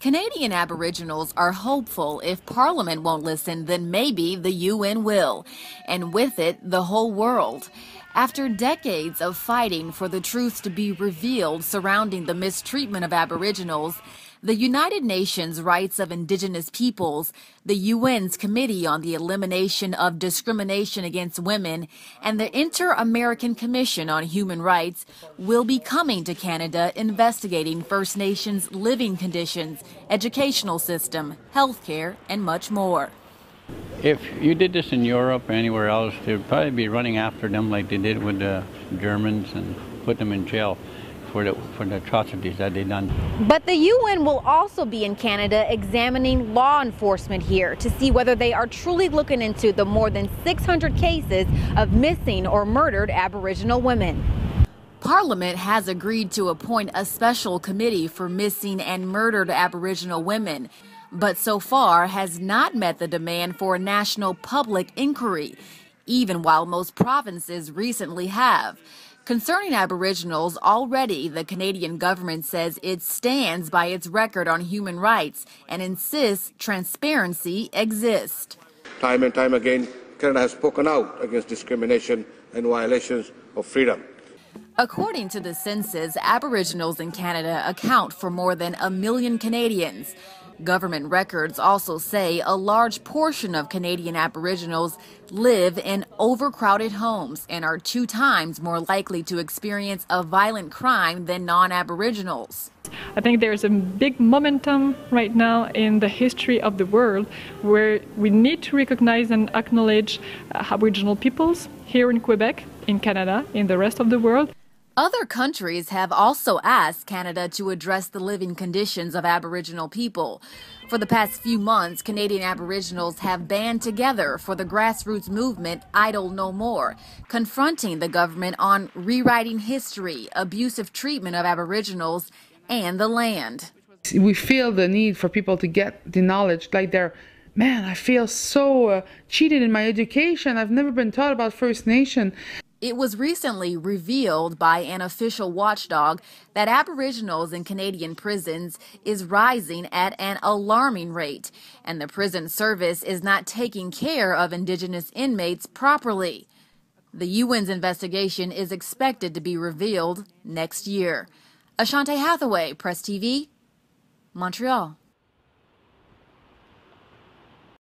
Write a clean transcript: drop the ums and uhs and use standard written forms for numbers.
Canadian Aboriginals are hopeful if Parliament won't listen, then maybe the UN will, and with it, the whole world. After decades of fighting for the truth to be revealed surrounding the mistreatment of Aboriginals, the United Nations Rights of Indigenous Peoples, the UN's Committee on the Elimination of Discrimination Against Women, and the Inter-American Commission on Human Rights will be coming to Canada investigating First Nations living conditions, educational system, healthcare, and much more. If you did this in Europe or anywhere else, they'd probably be running after them like they did with the Germans and put them in jail for the atrocities that they done. But the UN will also be in Canada examining law enforcement here to see whether they are truly looking into the more than 600 cases of missing or murdered Aboriginal women. Parliament has agreed to appoint a special committee for missing and murdered Aboriginal women, but so far has not met the demand for a national public inquiry, even while most provinces recently have. Concerning Aboriginals, already the Canadian government says it stands by its record on human rights and insists transparency exists. Time and time again, Canada has spoken out against discrimination and violations of freedom. According to the census, Aboriginals in Canada account for more than 1 million Canadians. Government records also say a large portion of Canadian Aboriginals live in overcrowded homes and are 2 times more likely to experience a violent crime than non-Aboriginals. I think there's a big momentum right now in the history of the world where we need to recognize and acknowledge Aboriginal peoples here in Quebec, in Canada, in the rest of the world. Other countries have also asked Canada to address the living conditions of Aboriginal people. For the past few months, Canadian Aboriginals have band together for the grassroots movement Idle No More, confronting the government on rewriting history, abusive treatment of Aboriginals, and the land. We feel the need for people to get the knowledge, like man, I feel so cheated in my education. I've never been taught about First Nation. It was recently revealed by an official watchdog that Aboriginals in Canadian prisons is rising at an alarming rate, and the prison service is not taking care of Indigenous inmates properly. The UN's investigation is expected to be revealed next year. Ashante Hathaway, Press TV, Montreal.